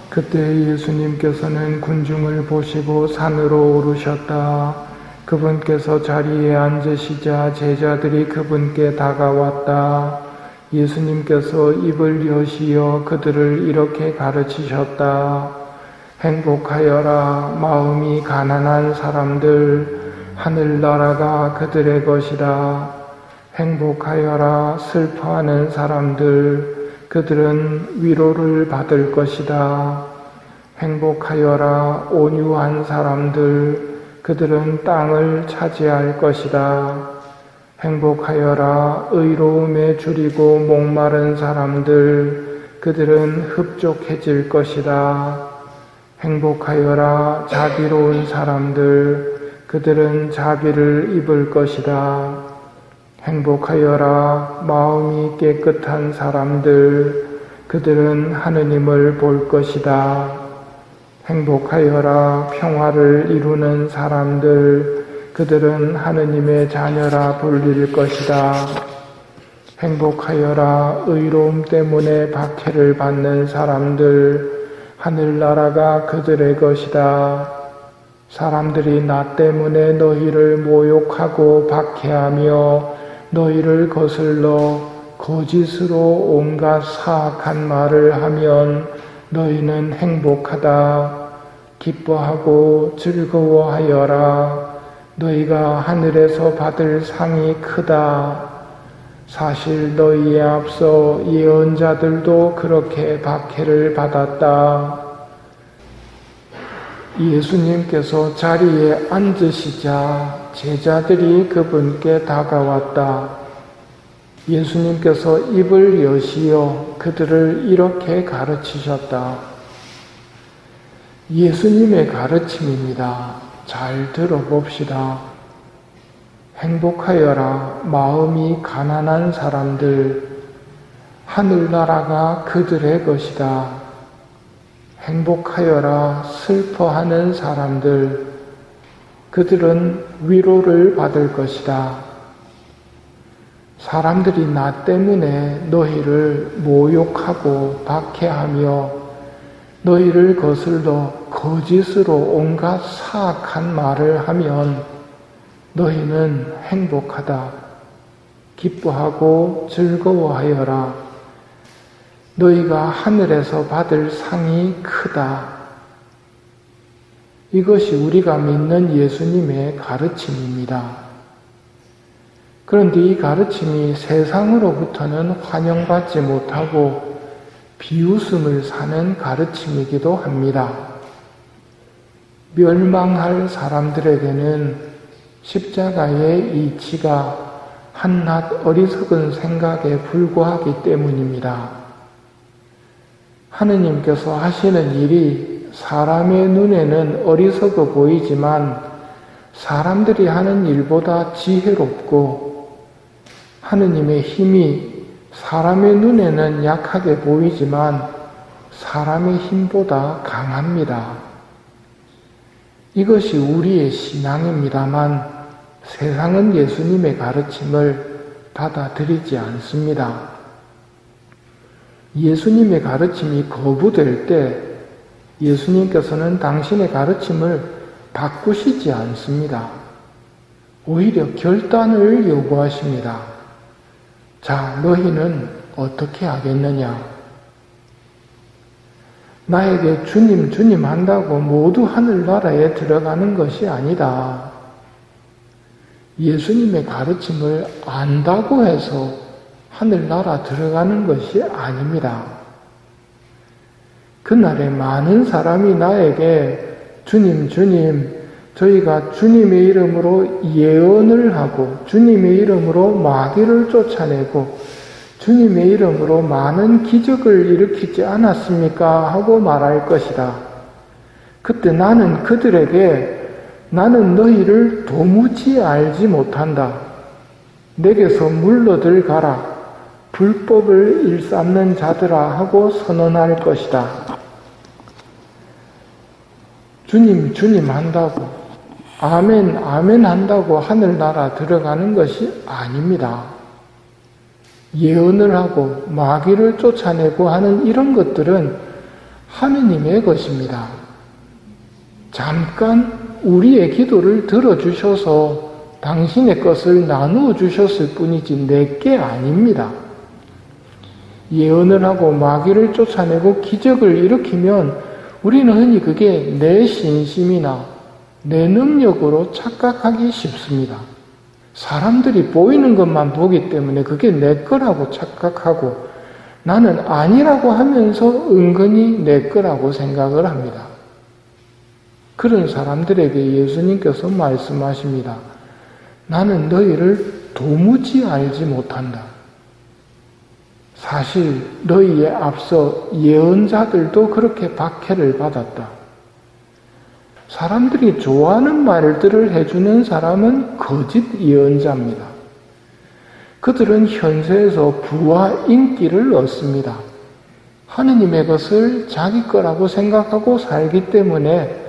그때 예수님께서는 군중을 보시고 산으로 오르셨다. 그분께서 자리에 앉으시자 제자들이 그분께 다가왔다. 예수님께서 입을 여시어 그들을 이렇게 가르치셨다. 행복하여라 마음이 가난한 사람들, 하늘나라가 그들의 것이다. 행복하여라 슬퍼하는 사람들, 그들은 위로를 받을 것이다. 행복하여라 온유한 사람들, 그들은 땅을 차지할 것이다. 행복하여라 의로움에 줄이고 목마른 사람들, 그들은 흡족해질 것이다. 행복하여라 자비로운 사람들, 그들은 자비를 입을 것이다. 행복하여라 마음이 깨끗한 사람들, 그들은 하느님을 볼 것이다. 행복하여라 평화를 이루는 사람들, 그들은 하느님의 자녀라 불릴 것이다. 행복하여라 의로움 때문에 박해를 받는 사람들, 하늘나라가 그들의 것이다. 사람들이 나 때문에 너희를 모욕하고 박해하며 너희를 거슬러 거짓으로 온갖 사악한 말을 하면 너희는 행복하다. 기뻐하고 즐거워하여라. 너희가 하늘에서 받을 상이 크다. 사실 너희에 앞서 예언자들도 그렇게 박해를 받았다. 예수님께서 자리에 앉으시자 제자들이 그분께 다가왔다. 예수님께서 입을 여시어 그들을 이렇게 가르치셨다. 예수님의 가르침입니다. 잘 들어봅시다. 행복하여라 마음이 가난한 사람들, 하늘나라가 그들의 것이다. 행복하여라 슬퍼하는 사람들, 그들은 위로를 받을 것이다. 사람들이 나 때문에 너희를 모욕하고 박해하며 너희를 거슬러 거짓으로 온갖 사악한 말을 하면 너희는 행복하다. 기뻐하고 즐거워하여라. 너희가 하늘에서 받을 상이 크다. 이것이 우리가 믿는 예수님의 가르침입니다. 그런데 이 가르침이 세상으로부터는 환영받지 못하고 비웃음을 사는 가르침이기도 합니다. 멸망할 사람들에게는 십자가의 이치가 한낱 어리석은 생각에 불과하기 때문입니다. 하느님께서 하시는 일이 사람의 눈에는 어리석어 보이지만 사람들이 하는 일보다 지혜롭고 하느님의 힘이 사람의 눈에는 약하게 보이지만 사람의 힘보다 강합니다. 이것이 우리의 신앙입니다만 세상은 예수님의 가르침을 받아들이지 않습니다. 예수님의 가르침이 거부될 때 예수님께서는 당신의 가르침을 바꾸시지 않습니다. 오히려 결단을 요구하십니다. 자, 너희는 어떻게 하겠느냐? 나에게 주님, 주님 한다고 모두 하늘나라에 들어가는 것이 아니다. 예수님의 가르침을 안다고 해서 하늘나라 들어가는 것이 아닙니다. 그날에 많은 사람이 나에게 주님, 주님, 저희가 주님의 이름으로 예언을 하고 주님의 이름으로 마귀를 쫓아내고 주님의 이름으로 많은 기적을 일으키지 않았습니까? 하고 말할 것이다. 그때 나는 그들에게 나는 너희를 도무지 알지 못한다. 내게서 물러들 가라. 불법을 일삼는 자들아 하고 선언할 것이다. 주님, 주님 한다고 아멘, 아멘 한다고 하늘나라 들어가는 것이 아닙니다. 예언을 하고 마귀를 쫓아내고 하는 이런 것들은 하느님의 것입니다. 잠깐 우리의 기도를 들어주셔서 당신의 것을 나누어 주셨을 뿐이지 내 게 아닙니다. 예언을 하고 마귀를 쫓아내고 기적을 일으키면 우리는 흔히 그게 내 신심이나 내 능력으로 착각하기 쉽습니다. 사람들이 보이는 것만 보기 때문에 그게 내 거라고 착각하고 나는 아니라고 하면서 은근히 내 거라고 생각을 합니다. 그런 사람들에게 예수님께서 말씀하십니다. 나는 너희를 도무지 알지 못한다. 사실 너희에 앞서 예언자들도 그렇게 박해를 받았다. 사람들이 좋아하는 말들을 해주는 사람은 거짓 예언자입니다. 그들은 현세에서 부와 인기를 얻습니다. 하느님의 것을 자기 거라고 생각하고 살기 때문에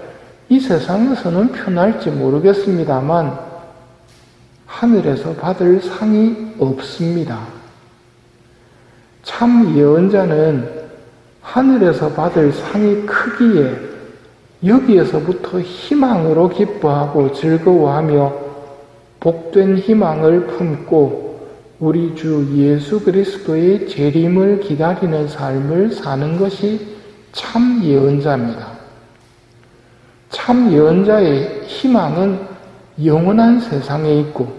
이 세상에서는 편할지 모르겠습니다만 하늘에서 받을 상이 없습니다. 참 예언자는 하늘에서 받을 상이 크기에 여기에서부터 희망으로 기뻐하고 즐거워하며 복된 희망을 품고 우리 주 예수 그리스도의 재림을 기다리는 삶을 사는 것이 참 예언자입니다. 참 예언자의 희망은 영원한 세상에 있고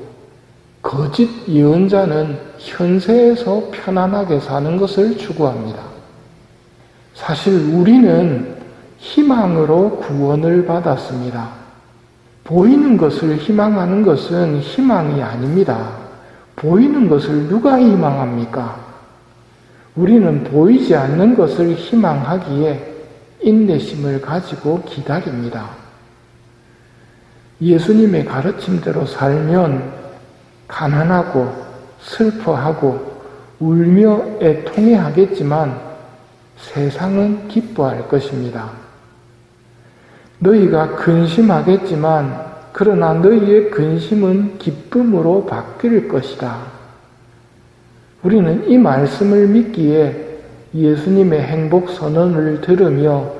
거짓 예언자는 현세에서 편안하게 사는 것을 추구합니다. 사실 우리는 희망으로 구원을 받았습니다. 보이는 것을 희망하는 것은 희망이 아닙니다. 보이는 것을 누가 희망합니까? 우리는 보이지 않는 것을 희망하기에 인내심을 가지고 기다립니다. 예수님의 가르침대로 살면 가난하고 슬퍼하고 울며 애통해하겠지만 세상은 기뻐할 것입니다. 너희가 근심하겠지만 그러나 너희의 근심은 기쁨으로 바뀔 것이다. 우리는 이 말씀을 믿기에 예수님의 행복 선언을 들으며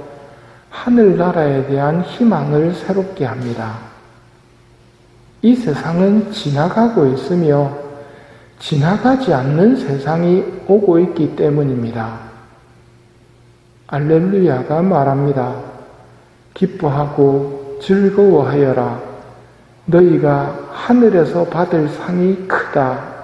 하늘나라에 대한 희망을 새롭게 합니다. 이 세상은 지나가고 있으며 지나가지 않는 세상이 오고 있기 때문입니다. 알렐루야가 말합니다. 기뻐하고 즐거워하여라. 너희가 하늘에서 받을 상이 크다.